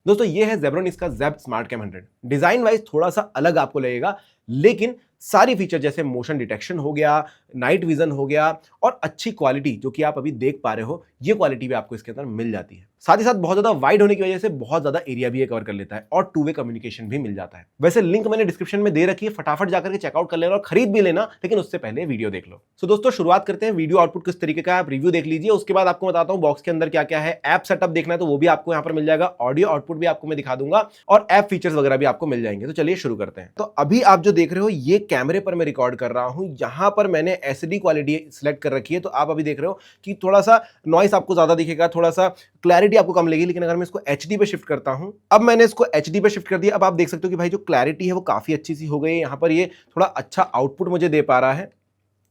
दोस्तों ये है Zebronics का Zeb smart cam 100। Design wise थोड़ा सा अलग आपको लगेगा, लेकिन सारी फीचर जैसे मोशन डिटेक्शन हो गया, नाइट विजन हो गया और अच्छी क्वालिटी जो कि आप अभी देख पा रहे हो, ये क्वालिटी भी आपको इसके अंदर मिल जाती है। साथ ही साथ बहुत ज्यादा वाइड होने की वजह से बहुत ज्यादा एरिया भी ये कवर कर लेता है और टू वे कम्युनिकेशन भी मिल जाता है। वैसे लिंक मैंने डिस्क्रिप्शन में दे रखी है, फटाफट जाकर के चेकआउट कर लेना और खरीद भी लेना, लेकिन उससे पहले वीडियो देख लो। सो दोस्तों शुरुआत करते हैं। वीडियो आउटपुट किस तरीके का है आप रिव्यू देख लीजिए, उसके बाद आपको बताता हूं बॉक्स के अंदर क्या क्या है। ऐप सेटअप देखना है तो वो भी आपको यहाँ पर मिल जाएगा, ऑडियो आउटपुट भी आपको मैं दिखा दूंगा और ऐप फीचर्स वगैरह भी आपको मिल जाएंगे। तो चलिए शुरू करते हैं। तो अभी आप जो देख रहे हो ये कैमरे पर मैं रिकॉर्ड कर रहा हूं, यहां पर मैंने एचडी क्वालिटी सिलेक्ट कर रखी है। तो आप अभी देख रहे हो कि थोड़ा सा नॉइस आपको ज्यादा दिखेगा, थोड़ा सा क्लैरिटी आपको कम लगेगी, लेकिन अगर मैं इसको एचडी पे शिफ्ट करता हूं, अब मैंने इसको एचडी पे शिफ्ट कर दिया। अब आप देख सकते हो कि भाई जो क्लैरिटी है वो काफी अच्छी सी हो गई है। यहां पर ये थोड़ा अच्छा आउटपुट मुझे दे पा रहा है,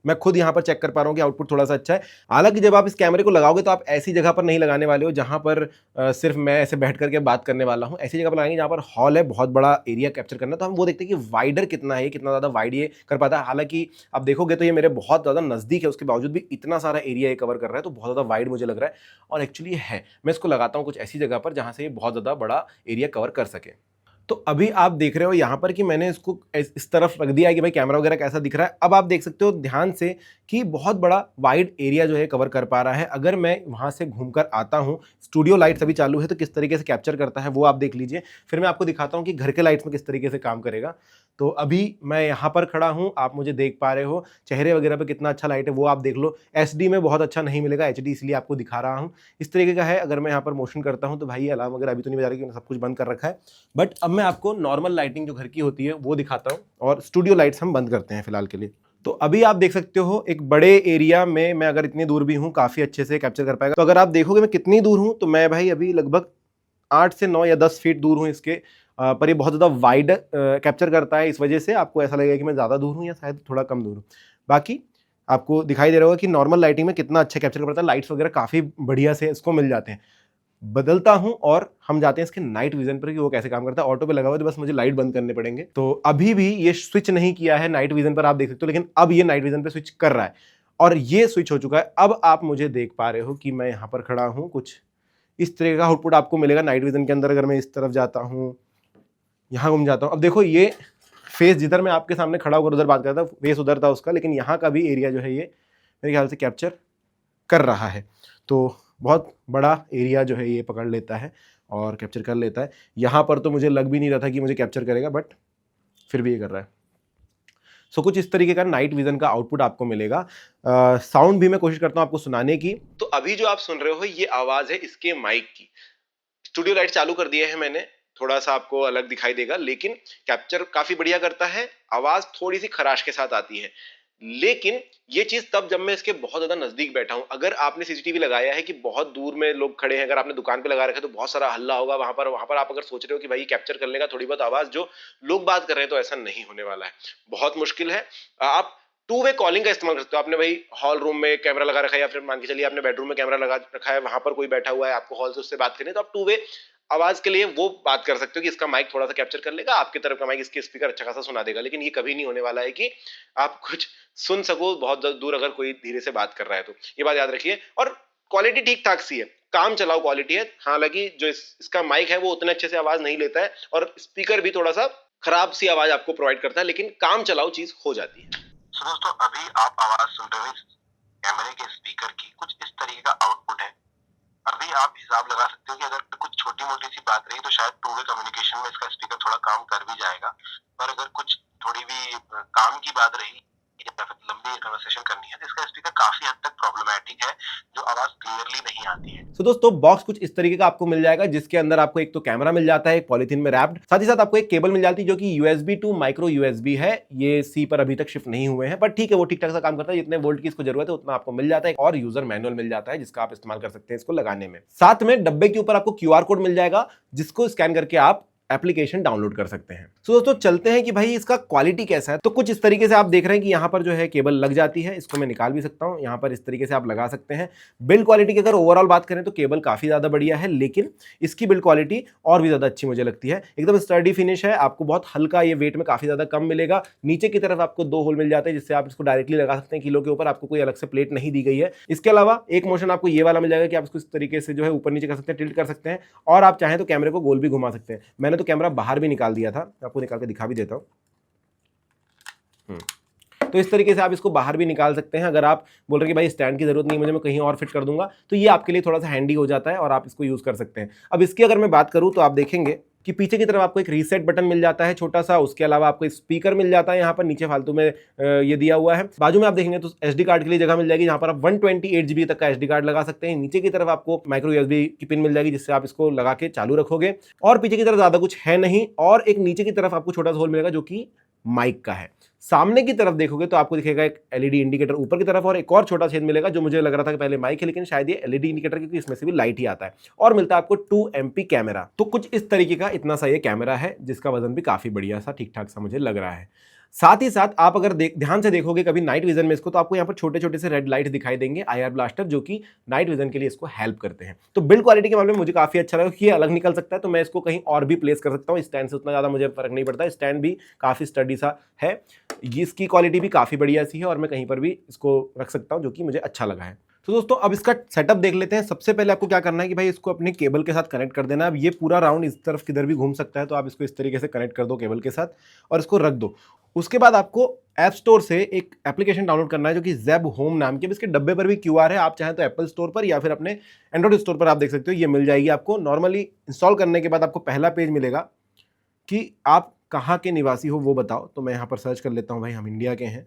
मैं खुद यहां पर चेक कर पा रहा हूं कि आउटपुट थोड़ा सा अच्छा है। हालांकि जब आप इस कैमरे को लगाओगे तो आप ऐसी जगह पर नहीं लगाने वाले हो जहां पर सिर्फ मैं ऐसे बैठ करके बात करने वाला हूं। ऐसी जगह पर लगाएंगे जहां पर हॉल है, बहुत बड़ा एरिया कैप्चर करना है। तो हम वो देखते हैं कि वाइडर कितना है, कितना ज्यादा वाइड ये कर पाता है। हालांकि आप देखोगे तो ये मेरे बहुत ज्यादा नजदीक है, उसके बावजूद भी इतना सारा एरिया ये कवर कर रहा है, तो बहुत ज्यादा वाइड मुझे लग रहा है। और एक्चुअली है, मैं इसको लगाता हूँ कुछ ऐसी जगह पर जहां से ये बहुत ज्यादा बड़ा एरिया कवर कर सके। तो अभी आप देख रहे हो यहाँ पर कि मैंने इसको इस तरफ रख दिया है कि भाई कैमरा वगैरह कैसा दिख रहा है। अब आप देख सकते हो ध्यान से कि बहुत बड़ा वाइड एरिया जो है कवर कर पा रहा है। अगर मैं वहाँ से घूमकर आता हूँ, स्टूडियो लाइट्स अभी चालू है तो किस तरीके से कैप्चर करता है वो आप देख लीजिए। फिर मैं आपको दिखाता हूँ कि घर के लाइट्स में किस तरीके से काम करेगा। तो अभी मैं यहाँ पर खड़ा हूँ, आप मुझे देख पा रहे हो, चेहरे वगैरह पे कितना अच्छा लाइट है वो आप देख लो। एचडी में बहुत अच्छा नहीं मिलेगा, एचडी इसलिए आपको दिखा रहा हूँ। इस तरीके का है। अगर मैं यहाँ पर मोशन करता हूँ तो भाई ये अलार्म वगैरह अभी तो नहीं बजा रही क्योंकि सब कुछ बंद कर रखा है। बट अब मैं आपको नॉर्मल लाइटिंग जो घर की होती है वो दिखाता हूँ और स्टूडियो लाइट्स हम बंद करते हैं फिलहाल के लिए। तो अभी आप देख सकते हो एक बड़े एरिया में मैं अगर इतनी दूर भी हूँ काफी अच्छे से कैप्चर कर पाएगा। तो अगर आप देखोगे मैं कितनी दूर हूँ, तो मैं भाई अभी लगभग 8 से 9 या 10 फीट दूर हूँ इसके। पर ये बहुत ज़्यादा वाइड कैप्चर करता है, इस वजह से आपको ऐसा लगेगा कि मैं ज़्यादा दूर हूँ या शायद थोड़ा कम दूर हूँ। बाकी आपको दिखाई दे रहा होगा कि नॉर्मल लाइटिंग में कितना अच्छा कैप्चर कर पाता है। लाइट्स वगैरह काफ़ी बढ़िया से इसको मिल जाते हैं। बदलता हूं और हम जाते हैं इसके नाइट विजन पर कि वो कैसे काम करता है। ऑटो पे लगा हुआ है तो बस मुझे लाइट बंद करने पड़ेंगे। तो अभी भी ये स्विच नहीं किया है नाइट विजन पर, आप देख सकते हो, लेकिन अब ये नाइट विजन पे स्विच कर रहा है और ये स्विच हो चुका है। अब आप मुझे देख पा रहे हो कि मैं यहाँ पर खड़ा हूँ, कुछ इस तरह का आउटपुट आपको मिलेगा नाइट विजन के अंदर। अगर मैं इस तरफ जाता हूँ, यहाँ घूम जाता हूँ, अब देखो ये फेस जिधर मैं आपके सामने खड़ा होकर उधर बात करता था, फेस उधर था उसका, लेकिन यहाँ का भी एरिया जो है ये मेरे ख्याल से कैप्चर कर रहा है। तो बहुत बड़ा एरिया जो है ये पकड़ लेता है और कैप्चर कर लेता है। यहाँ पर तो मुझे लग भी नहीं रहा था कि मुझे कैप्चर करेगा, बट फिर भी ये कर रहा है। सो कुछ इस तरीके का नाइट विजन का आउटपुट आपको मिलेगा। साउंड भी मैं कोशिश करता हूँ आपको सुनाने की। तो अभी जो आप सुन रहे हो ये आवाज है इसके माइक की। स्टूडियो लाइट चालू कर दिए है मैंने, थोड़ा सा आपको अलग दिखाई देगा, लेकिन कैप्चर काफी बढ़िया करता है। आवाज थोड़ी सी खराश के साथ आती है, लेकिन ये चीज तब जब मैं इसके बहुत ज्यादा नजदीक बैठा हूं। अगर आपने सीसीटीवी लगाया है कि बहुत दूर में लोग खड़े हैं, अगर आपने दुकान पे लगा रखा है तो बहुत सारा हल्ला होगा वहां पर आप अगर सोच रहे हो कि भाई कैप्चर कर लेगा थोड़ी बहुत आवाज जो लोग बात कर रहे हैं, तो ऐसा नहीं होने वाला है, बहुत मुश्किल है। आप टू वे कॉलिंग का इस्तेमाल कर सकते हो। आपने भाई हॉल रूम में कैमरा लगा रखा है, या फिर मान के चलिए आपने बेडरूम में कैमरा लगा रखा है, वहां पर कोई बैठा हुआ है, आपको हॉल से उससे बात करनी है, तो आप टू वे आवाज के लिए वो बात कर सकते हो कि इसका माइक थोड़ा सा कैप्चर कर लेगा, आपकी तरफ का माइक इसके स्पीकर अच्छा खासा सुना देगा। लेकिन ये कभी नहीं होने वाला है कि आप कुछ सुन सको बहुत दूर अगर कोई धीरे से बात कर रहा है। तो ये बात याद रखिए। और क्वालिटी ठीक ठाक सी है, काम चलाओ क्वालिटी है। हालांकि जो इसका माइक है वो उतने अच्छे से आवाज नहीं लेता है और स्पीकर भी थोड़ा सा खराब सी आवाज आपको प्रोवाइड करता है, लेकिन काम चलाओ चीज हो जाती है। तो दोस्तों अभी आप आवाज सुन रहे हो कैमरे के स्पीकर की, कुछ इस तरीके का आउटपुट है। अभी आप हिसाब लगा सकते हो कि अगर कुछ छोटी मोटी सी बात रही तो शायद टू वे कम्युनिकेशन में इसका स्पीकर थोड़ा काम कर भी जाएगा, पर अगर कुछ थोड़ी भी काम की बात रही या फिर लंबी कन्वर्सेशन करनी है तो इसका स्पीकर काफी हद तक प्रॉब्लमैटिक है, जो आवाज क्लियरली नहीं आती है। तो दोस्तों बॉक्स कुछ इस तरीके का आपको मिल जाएगा, जिसके अंदर आपको एक तो कैमरा मिल जाता है एक पॉलीथीन में रैप्ड, साथ ही साथ आपको एक केबल मिल जाती है जो कि यूएसबी टू माइक्रो यूएसबी है। ये सी पर अभी तक शिफ्ट नहीं हुए हैं, पर ठीक है वो ठीक ठाक सा काम करता है। जितने वोल्ट की इसको जरूरत है उतना आपको मिल जाता है, और यूजर मैनुअल मिल जाता है जिसका आप इस्तेमाल कर सकते हैं इसको लगाने में। साथ में डब्बे के ऊपर आपको क्यूआर कोड मिल जाएगा, जिसको स्कैन करके आप एप्लीकेशन डाउनलोड कर सकते हैं। तो दोस्तों चलते हैं कि भाई इसका क्वालिटी कैसा है। तो कुछ इस तरीके से आप देख रहे हैं कि यहाँ पर जो है केबल लग जाती है, इसको मैं निकाल भी सकता हूँ, यहाँ पर इस तरीके से आप लगा सकते हैं। बिल्ड क्वालिटी की अगर ओवरऑल बात करें तो केबल काफी ज्यादा बढ़िया है, लेकिन इसकी बिल्ड क्वालिटी और भी ज्यादा अच्छी मुझे लगती है। एकदम स्टर्डी फिनिश है, आपको बहुत हल्का, ये वेट में काफी ज्यादा कम मिलेगा। नीचे की तरफ आपको 2 होल मिल जाते हैं जिससे आप इसको डायरेक्टली लगा सकते हैं किलो के ऊपर, आपको कोई अलग से प्लेट नहीं दी गई है। इसके अलावा एक मोशन आपको ये वाला मिल जाएगा कि आप इसको इस तरीके से जो है ऊपर नीचे कर सकते हैं, टिल्ट कर सकते हैं, और आप चाहें तो कैमरे को गोल भी घुमा सकते हैं। मैंने तो कैमरा बाहर भी निकाल दिया था, आपको निकाल के दिखा भी देता हूं। तो इस तरीके से आप इसको बाहर भी निकाल सकते हैं। अगर आप बोल रहे हैं कि भाई स्टैंड की जरूरत नहीं मुझे, मैं कहीं और फिट कर दूंगा, तो ये आपके लिए थोड़ा सा हैंडी हो जाता है और आप इसको यूज कर सकते हैं। अब इसकी अगर मैं बात करूं तो आप देखेंगे कि पीछे की तरफ आपको एक रीसेट बटन मिल जाता है छोटा सा, उसके अलावा आपको स्पीकर मिल जाता है यहाँ पर नीचे फालतू में ये दिया हुआ है। बाजू में आप देखेंगे तो एसडी कार्ड के लिए जगह मिल जाएगी, जहाँ पर आप 128 GB तक का एसडी कार्ड लगा सकते हैं। नीचे की तरफ आपको माइक्रो यूएसबी की पिन मिल जाएगी जिससे आप इसको लगा के चालू रखोगे, और पीछे की तरफ ज्यादा कुछ है नहीं। और एक नीचे की तरफ आपको छोटा सा होल मिलेगा जो कि माइक का है। सामने की तरफ देखोगे तो आपको दिखेगा एक एलईडी इंडिकेटर ऊपर की तरफ, और एक और छोटा छेद मिलेगा जो मुझे लग रहा था कि पहले माइक है, लेकिन शायद ये एलईडी इंडिकेटर, क्योंकि इसमें से भी लाइट ही आता है। और मिलता है आपको 2 MP कैमरा। तो कुछ इस तरीके का इतना सा ये कैमरा है जिसका वजन भी काफी बढ़िया सा ठीक ठाक सा मुझे लग रहा है। साथ ही साथ आप अगर ध्यान से देखोगे कभी नाइट विजन में इसको, तो आपको यहाँ पर छोटे छोटे से रेड लाइट दिखाई देंगे IR ब्लास्टर, जो कि नाइट विजन के लिए इसको हेल्प करते हैं। तो बिल्ड क्वालिटी के मामले में मुझे काफी अच्छा लगा कि ये अलग निकल सकता है, तो मैं इसको कहीं और भी प्लेस कर सकता हूँ। स्टैंड से उतना ज्यादा मुझे फर्क नहीं पड़ता, स्टैंड भी काफी स्टडी सा है, इसकी क्वालिटी भी काफी बढ़िया सी है, और मैं कहीं पर भी इसको रख सकता हूँ, जो कि मुझे अच्छा लगा है। तो दोस्तों अब इसका सेटअप देख लेते हैं। सबसे पहले आपको क्या करना है कि भाई इसको अपने केबल के साथ कनेक्ट कर देना। अब ये पूरा राउंड इस तरफ किधर भी घूम सकता है, तो आप इसको इस तरीके से कनेक्ट कर दो केबल के साथ और इसको रख दो। उसके बाद आपको ऐप स्टोर से एक एप्लीकेशन डाउनलोड करना है जो कि ज़ेब होम नाम की। इसके डब्बे पर भी QR है, आप चाहें तो एप्पल स्टोर पर या फिर अपने एंड्रॉइड स्टोर पर आप देख सकते हो, ये मिल जाएगी आपको। नॉर्मली इंस्टॉल करने के बाद आपको पहला पेज मिलेगा कि आप कहाँ के निवासी हो वो बताओ। तो मैं यहाँ पर सर्च कर लेता हूँ, भाई हम इंडिया के हैं,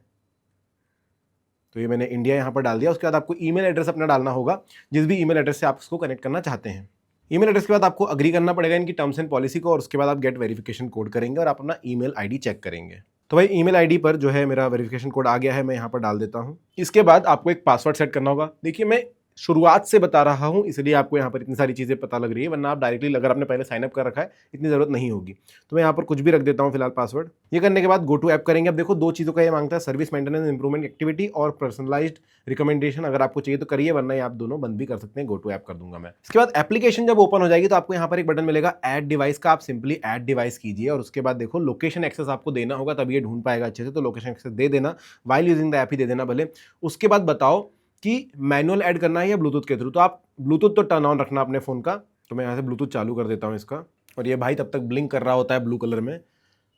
तो ये मैंने इंडिया यहाँ पर डाल दिया। उसके बाद आपको ईमेल एड्रेस अपना डालना होगा, जिस भी ईमेल एड्रेस से आप इसको कनेक्ट करना चाहते हैं। ईमेल एड्रेस के बाद आपको अग्री करना पड़ेगा इनकी टर्म्स एंड पॉलिसी को, और उसके बाद आप गेट वेरिफिकेशन कोड करेंगे और आप अपना ईमेल आईडी चेक करेंगे। तो भाई ईमेल आईडी पर जो है मेरा वेरिफिकेशन कोड आ गया है, मैं यहाँ पर डाल देता हूँ। इसके बाद आपको एक पासवर्ड सेट करना होगा। देखिए मैं शुरुआत से बता रहा हूँ इसलिए आपको यहाँ पर इतनी सारी चीज़ें पता लग रही है, वरना आप डायरेक्टली अगर आपने पहले साइनअप कर रखा है इतनी ज़रूरत नहीं होगी। तो मैं यहाँ पर कुछ भी रख देता हूँ फिलहाल पासवर्ड। ये करने के बाद गो टू ऐप करेंगे। अब देखो 2 चीज़ों का ये मांगता है, सर्विस मेंटेनेंस इंप्रूवमेंट एक्टिविटी और पर्सनलाइज्ड रिकमेंडेशन। अगर आपको चाहिए तो करिए, वरना आप दोनों बंद भी कर सकते हैं। गो टू ऐप कर दूंगा मैं। इसके बाद एप्लीकेशन जब ओपन हो जाएगी तो आपको यहाँ पर एक बटन मिलेगा ऐड डिवाइस का, आप सिंपली ऐड डिवाइस कीजिए, और उसके बाद देखो लोकेशन एक्सेस आपको देना होगा, तभी ये ढूंढ पाएगा अच्छे से। तो लोकेशन एक्सेस दे देना, वाइल यूजिंग द ऐप ही दे देना भले। उसके बाद बताओ कि मैनुअल ऐड करना है या ब्लूटूथ के थ्रू। तो आप ब्लूटूथ तो टर्न ऑन रखना अपने फ़ोन का। तो मैं यहाँ से ब्लूटूथ चालू कर देता हूँ इसका, और ये भाई तब तक ब्लिंक कर रहा होता है ब्लू कलर में।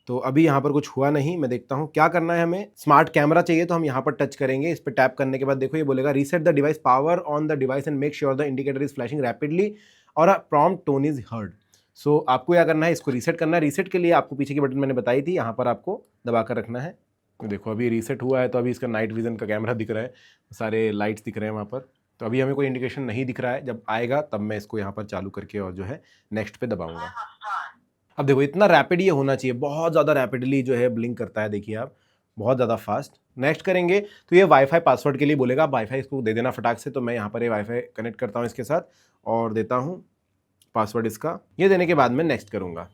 तो अभी यहाँ पर कुछ हुआ नहीं, मैं देखता हूँ क्या करना है। हमें स्मार्ट कैमरा चाहिए, तो हम यहाँ पर टच करेंगे। इस पर टैप करने के बाद देखो ये बोलेगा reset the device, power on the device and make sure the indicator is flashing rapidly और a prompt tone is heard. So आपको क्या करना है, इसको रीसेट करना है। रीसेट के लिए आपको पीछे की बटन मैंने बताई थी, यहाँ पर आपको दबा कर रखना है। देखो अभी रीसेट हुआ है, तो अभी इसका नाइट विजन का कैमरा दिख रहा है, सारे लाइट्स दिख रहे हैं वहाँ पर। तो अभी हमें कोई इंडिकेशन नहीं दिख रहा है, जब आएगा तब मैं इसको यहाँ पर चालू करके और जो है नेक्स्ट पे दबाऊंगा। अब देखो इतना रैपिड ये होना चाहिए, बहुत ज़्यादा रैपिडली जो है ब्लिंक करता है, देखिए आप, बहुत ज़्यादा फास्ट। नेक्स्ट करेंगे तो ये वाईफाई पासवर्ड के लिए बोलेगा, वाईफाई इसको दे देना फटाक से। तो मैं यहाँ पर ये वाईफाई कनेक्ट करता हूँ इसके साथ और देता हूँ पासवर्ड इसका। ये देने के बाद मैं नेक्स्ट करूँगा।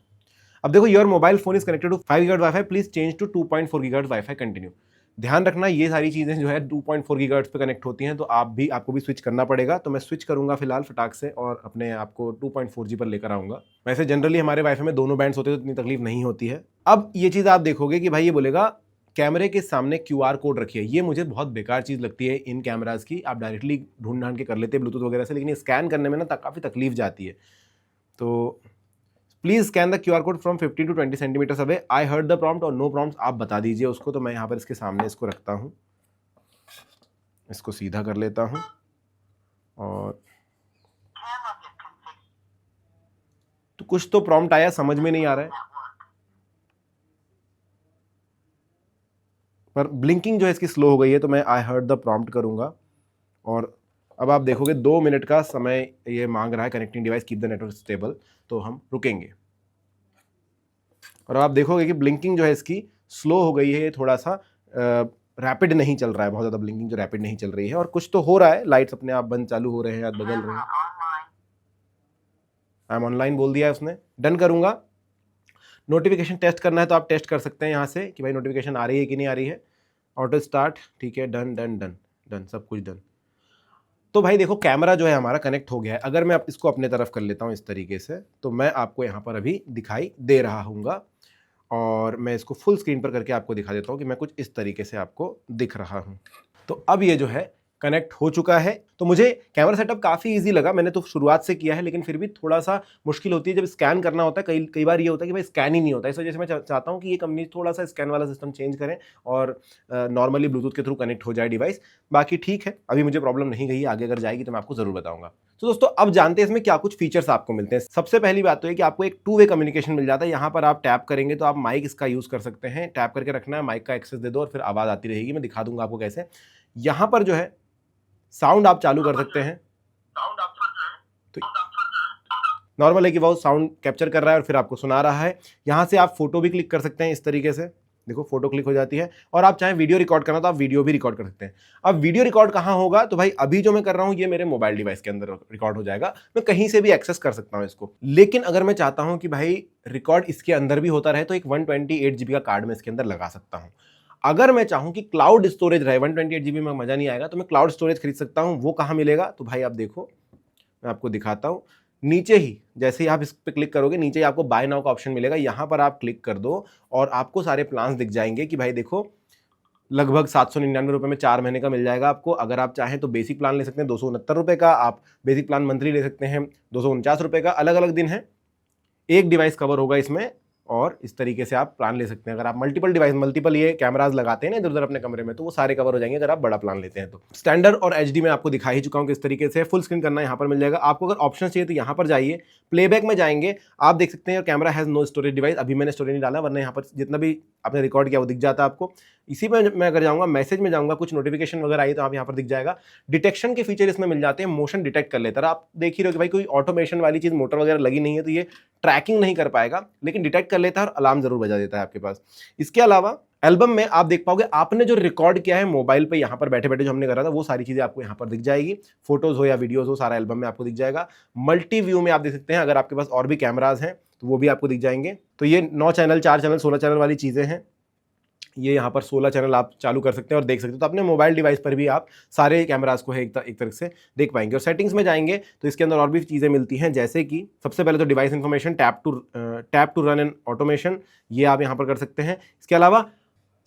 अब देखो your mobile phone is connected to 5 GHz wifi, please change to 2.4 GHz wifi continue. ध्यान रखना ये सारी चीज़ें जो है 2.4 GHz पे कनेक्ट होती हैं, तो आपको भी स्विच करना पड़ेगा। तो मैं स्विच करूंगा फिलहाल फटाक से और अपने आप को 2.4G पर लेकर आऊंगा। वैसे जनरली हमारे वाईफाई में दोनों बैंड्स होते हैं, तो इतनी तकलीफ नहीं होती है। अब ये चीज़ आप देखोगे कि भाई ये बोलेगा कैमरे के सामने QR कोड रखिए। ये मुझे बहुत बेकार चीज़ लगती है इन कैमराज की। आप डायरेक्टली ढूंढ ढांड के कर लेते हैं ब्लूटूथ वगैरह से, लेकिन स्कैन करने में ना काफ़ी तकलीफ जाती है। तो please scan the QR code from 15 to 20 centimetres away, I heard the prompt और नो प्रॉम्प्ट, आप बता दीजिए उसको। तो मैं यहाँ पर इसके सामने इसको रखता हूँ, इसको सीधा कर लेता हूँ और तो कुछ तो प्रॉम्प्ट आया, समझ में नहीं आ रहा है, पर ब्लिंकिंग जो है इसकी स्लो हो गई है। तो मैं आई हर्ड द प्रॉम्प्ट करूँगा और अब आप देखोगे 2 मिनट का समय ये मांग रहा है, connecting device keep the network stable. तो हम रुकेंगे और आप देखोगे कि ब्लिंकिंग जो है इसकी स्लो हो गई है, थोड़ा सा रैपिड नहीं चल रहा है, बहुत ज़्यादा ब्लिंकिंग जो रैपिड नहीं चल रही है। और कुछ तो हो रहा है, लाइट्स अपने आप बंद चालू हो रहे हैं या बदल रहे हैं। आई एम ऑनलाइन बोल दिया है उसने, डन करूँगा नोटिफिकेशन टेस्ट करना है तो आप टेस्ट कर सकते हैं यहाँ से कि भाई नोटिफिकेशन आ रही है कि नहीं आ रही है। ऑटो स्टार्ट, ठीक है, डन डन डन डन, सब कुछ डन। तो भाई देखो कैमरा जो है हमारा कनेक्ट हो गया है। अगर मैं इसको अपने तरफ कर लेता हूँ इस तरीके से, तो मैं आपको यहाँ पर अभी दिखाई दे रहा हूँगा, और मैं इसको फुल स्क्रीन पर करके आपको दिखा देता हूँ कि मैं कुछ इस तरीके से आपको दिख रहा हूँ। तो अब ये जो है कनेक्ट हो चुका है। तो मुझे कैमरा सेटअप काफ़ी इजी लगा, मैंने तो शुरुआत से किया है, लेकिन फिर भी थोड़ा सा मुश्किल होती है जब स्कैन करना होता है। कई कई बार ये होता है कि भाई स्कैन ही नहीं होता है। इस वजह से मैं चाहता हूँ कि ये कंपनी थोड़ा सा स्कैन वाला सिस्टम चेंज करें और नॉर्मली ब्लूटूथ के थ्रू कनेक्ट हो जाए डिवाइस। बाकी ठीक है, अभी मुझे प्रॉब्लम नहीं गई, आगे अगर जाएगी तो मैं आपको ज़रूर बताऊंगा। तो दोस्तों अब जानते हैं इसमें क्या कुछ फीचर्स आपको मिलते हैं। सबसे पहली बात तो है कि आपको एक 2 वे कम्युनिकेशन मिल जाता है। यहाँ पर आप टैप करेंगे तो आप माइक इसका यूज़ कर सकते हैं, टैप करके रखना है, माइक का एक्सेस दे दो और फिर आवाज़ आती रहेगी। मैं दिखा दूंगा आपको कैसे। यहाँ पर जो है साउंड आप चालू कर सकते हैं, तो नॉर्मल है कि वो साउंड कैप्चर कर रहा है और फिर आपको सुना रहा है। यहाँ से आप फोटो भी क्लिक कर सकते हैं इस तरीके से, देखो फोटो क्लिक हो जाती है। और आप चाहें वीडियो रिकॉर्ड करना तो आप वीडियो भी रिकॉर्ड कर सकते हैं। अब वीडियो रिकॉर्ड कहाँ होगा, तो भाई अभी जो मैं कर रहा हूँ ये मेरे मोबाइल डिवाइस के अंदर रिकॉर्ड हो जाएगा, मैं कहीं से भी एक्सेस कर सकता हूँ इसको। लेकिन अगर मैं चाहता हूँ कि भाई रिकॉर्ड इसके अंदर भी होता रहे, तो एक 128 GB का कार्ड मैं इसके अंदर लगा सकता हूँ। अगर मैं चाहूँ कि क्लाउड स्टोरेज रहे, 128 GB में मजा नहीं आएगा, तो मैं क्लाउड स्टोरेज खरीद सकता हूँ। वो कहाँ मिलेगा, तो भाई आप देखो, मैं आपको दिखाता हूँ। नीचे ही जैसे ही आप इस पर क्लिक करोगे, नीचे ही आपको बाय नाउ का ऑप्शन मिलेगा, यहाँ पर आप क्लिक कर दो और आपको सारे प्लान्स दिख जाएंगे कि भाई देखो लगभग 799 रुपये में 4 महीने का मिल जाएगा आपको। अगर आप चाहें तो बेसिक प्लान ले सकते हैं 269 रुपये का, आप बेसिक प्लान मंथली ले सकते हैं 249 रुपये का। अलग अलग दिन है, एक डिवाइस कवर होगा इसमें, और इस तरीके से आप प्लान ले सकते हैं। अगर आप मल्टीपल ये कैमराज लगाते हैं ना इधर उधर अपने कमरे में, तो वो सारे कवर हो जाएंगे अगर आप बड़ा प्लान लेते हैं तो। स्टैंडर्ड और एचडी में आपको दिखा ही चुका हूं किस तरीके से। फुल स्क्रीन करना यहाँ पर मिल जाएगा आपको। अगर ऑप्शन चाहिए तो यहाँ पर जाइए, प्लेबैक में जाएंगे, आप देख सकते हैं camera has no storage device. अभी मैंने स्टोरेज नहीं डाला, वरना यहाँ पर जितना भी आपने रिकॉर्ड किया वो दिख जाता है आपको। इसी में मैं अगर जाऊँगा, मैसेज में जाऊँगा, कुछ नोटिफिकेशन वगैरह आई तो आप यहाँ पर दिख जाएगा। डिटेक्शन के फीचर इसमें मिल जाते हैं, मोशन डिटेक्ट कर लेता है। आप देख ही रहे हो कि भाई कोई ऑटोमेशन वाली चीज़ मोटर वगैरह लगी नहीं है, तो ये ट्रैकिंग नहीं कर पाएगा, लेकिन डिटेक्ट कर लेता है और अलार्म जरूर बजा देता है आपके पास। इसके अलावा एल्बम में आप देख पाओगे आपने जो रिकॉर्ड किया है मोबाइल पे, यहाँ पर बैठे बैठे जो हमने करा था, वो सारी चीजें आपको यहाँ पर दिख जाएगी। फोटोज हो या वीडियोज हो, सारा एल्बम में आपको दिख जाएगा। मल्टी व्यू में आप देख सकते हैं, अगर आपके पास और भी कैमराज हैं तो वो भी आपको दिख जाएंगे। तो ये 9 चैनल, 4 चैनल, 16 चैनल वाली चीजें हैं। ये यहाँ पर 16 चैनल आप चालू कर सकते हैं और देख सकते हो। तो अपने मोबाइल डिवाइस पर भी आप सारे कैमरास को है एक तरह से देख पाएंगे। और सेटिंग्स में जाएंगे तो इसके अंदर और भी चीज़ें मिलती हैं, जैसे कि सबसे पहले तो device information, tap to run an automation, ये आप यहाँ पर कर सकते हैं। इसके अलावा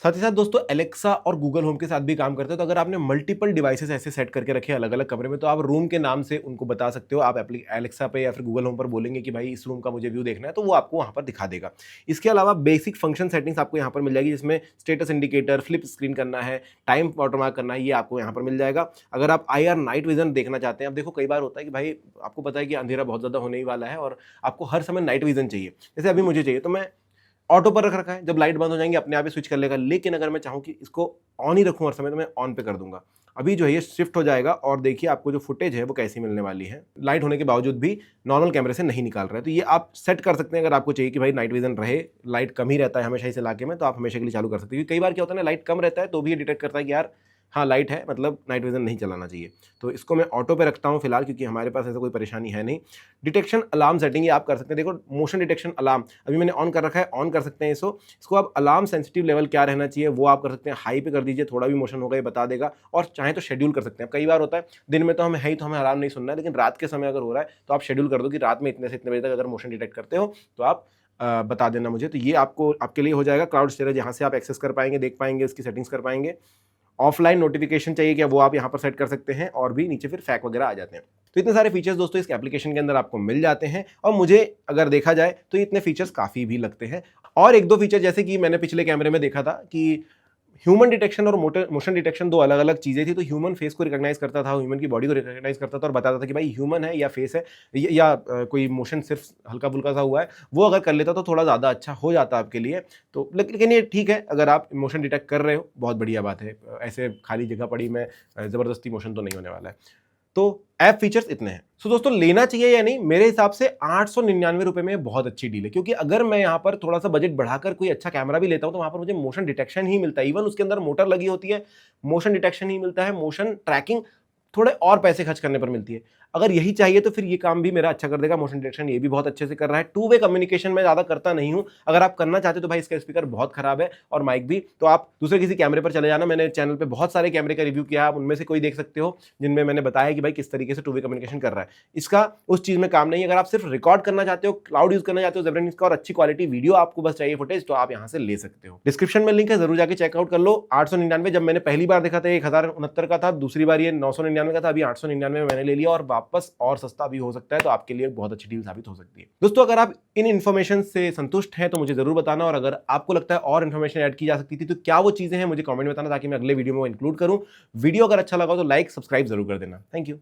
साथ ही साथ दोस्तों एलेक्सा और गूगल होम के साथ भी काम करते हैं। तो अगर आपने मल्टीपल डिवाइसेस ऐसे सेट करके रखे अलग अलग कमरे में, तो आप रूम के नाम से उनको बता सकते हो। आप एलेक्सा पे या फिर गूगल होम पर बोलेंगे कि भाई इस रूम का मुझे व्यू देखना है, तो वो आपको वहाँ पर दिखा देगा। इसके अलावा बेसिक फंक्शन सेटिंग्स आपको यहाँ पर मिल जाएगी, जिसमें स्टेटस इंडिकेटर, फ्लिप स्क्रीन करना है, टाइम वाटरमार्क करना है, ये आपको यहाँ पर मिल जाएगा। अगर आप IR नाइट विजन देखना चाहते हैं, अब देखो कई बार होता है कि भाई आपको पता है कि अंधेरा बहुत ज़्यादा होने ही वाला है और आपको हर समय नाइट विजन चाहिए, जैसे अभी मुझे चाहिए, तो मैं ऑटो पर रख रखा है, जब लाइट बंद हो जाएंगे अपने आप ही स्विच कर लेगा। लेकिन अगर मैं चाहूँ कि इसको ऑन ही रखूँ हर समय, तो मैं ऑन पे कर दूंगा। अभी जो है ये शिफ्ट हो जाएगा और देखिए आपको जो फुटेज है वो कैसी मिलने वाली है। लाइट होने के बावजूद भी नॉर्मल कैमरे से नहीं निकाल रहा है। तो ये आप सेट कर सकते हैं, अगर आपको चाहिए कि भाई नाइट विजन रहे, लाइट कम ही रहता है हमेशा इस इलाके में, तो आप हमेशा के लिए चालू कर सकते हैं। क्योंकि कई बार क्या होता है ना, लाइट कम रहता है तो भी ये डिटेक्ट करता है कि यार हाँ लाइट है, मतलब नाइट विजन नहीं चलाना चाहिए। तो इसको मैं ऑटो पे रखता हूँ फिलहाल, क्योंकि हमारे पास ऐसा कोई परेशानी है नहीं। डिटेक्शन अलार्म सेटिंग ये आप कर सकते हैं। देखो मोशन डिटेक्शन अलार्म अभी मैंने ऑन कर रखा है, ऑन कर सकते हैं इसको आप अलार्म सेंसिटिव लेवल क्या रहना चाहिए वो आप कर सकते हैं। हाई पे कर दीजिए, थोड़ा भी मोशन होगा ये बता देगा। और चाहे तो शेड्यूल कर सकते हैं। कई बार होता है दिन में तो हमें है ही, तो हमें अलार्म नहीं सुनना है, लेकिन रात के समय अगर हो रहा है तो आप शेड्यूल कर दो कि रात में इतने से इतने बजे तक अगर मोशन डिटेक्ट करते हो तो आप बता देना मुझे। तो ये आपके लिए हो जाएगा क्लाउड स्टोरेज, यहाँ से आप एक्सेस कर पाएंगे, देख पाएंगे, उसकी सेटिंग्स कर पाएंगे। ऑफलाइन नोटिफिकेशन चाहिए क्या, वो आप यहाँ पर सेट कर सकते हैं, और भी नीचे फिर फैक वगैरह आ जाते हैं। तो इतने सारे फीचर्स दोस्तों इस एप्लीकेशन के अंदर आपको मिल जाते हैं, और मुझे अगर देखा जाए तो इतने फीचर्स काफ़ी भी लगते हैं। और एक दो फीचर जैसे कि मैंने पिछले कैमरे में देखा था कि ह्यूमन डिटेक्शन और मोशन डिटेक्शन दो अलग अलग चीज़ें थी। तो ह्यूमन फेस को रिकॉग्नाइज करता था, ह्यूमन की बॉडी को रिकॉग्नाइज करता था और बताता था कि भाई ह्यूमन है या फेस है, या कोई मोशन सिर्फ हल्का फुल्का सा हुआ है। वो अगर कर लेता तो थोड़ा ज़्यादा अच्छा हो जाता आपके लिए। तो लेकिन ये ठीक है, अगर आप मोशन डिटेक्ट कर रहे हो बहुत बढ़िया बात है। ऐसे खाली जगह पड़ी में ज़बरदस्ती मोशन तो नहीं होने वाला है। तो ऐप फीचर्स इतने हैं। सो दोस्तों लेना चाहिए या नहीं, मेरे हिसाब से 899 रुपए में बहुत अच्छी डील है। क्योंकि अगर मैं यहाँ पर थोड़ा सा बजट बढ़ाकर कोई अच्छा कैमरा भी लेता हूँ तो वहां पर मुझे मोशन डिटेक्शन ही मिलता है। इवन उसके अंदर मोटर लगी होती है, मोशन डिटेक्शन ही मिलता है। मोशन ट्रैकिंग थोड़े और पैसे खर्च करने पर मिलती है। अगर यही चाहिए तो फिर ये काम भी मेरा अच्छा कर देगा। मोशन डिटेक्शन ये भी बहुत अच्छे से कर रहा है। टू वे कम्युनिकेशन में ज्यादा करता नहीं हूं, अगर आप करना चाहते हो तो भाई इसका स्पीकर बहुत खराब है और माइक भी, तो आप दूसरे किसी कैमरे पर चले जाना। मैंने चैनल पे बहुत सारे कैमरे का रिव्यू किया, आप उनमें से कोई देख सकते हो जिनमें मैंने बताया कि भाई किस तरीके से टू वे कम्युनिकेशन कर रहा है। इसका उस चीज में काम नहीं है। अगर आप सिर्फ रिकॉर्ड करना चाहते हो, क्लाउड यूज करना चाहते हो ज़ेब्रा का और अच्छी क्वालिटी वीडियो आपको बस चाहिए फुटेज, तो आप यहां से ले सकते हो। डिस्क्रिप्शन में लिंक है, जरूर जाके चेकआउट कर लो। 899, जब मैंने पहली बार देखा था 1069 का था, दूसरी बार ये 999 का था, अभी 899 में मैंने ले लिया और वापस और सस्ता भी हो सकता है, तो आपके लिए बहुत अच्छी डील साबित हो सकती है। दोस्तों अगर आप इन इन्फॉर्मेशन से संतुष्ट हैं तो मुझे जरूर बताना, और अगर आपको लगता है और इन्फॉर्मेशन ऐड की जा सकती थी तो क्या वो चीजें हैं मुझे कमेंट में बताना, ताकि मैं अगले वीडियो में इंक्लूड करूं। वीडियो अगर अच्छा लगा तो लाइक सब्सक्राइब जरूर कर देना। Thank you.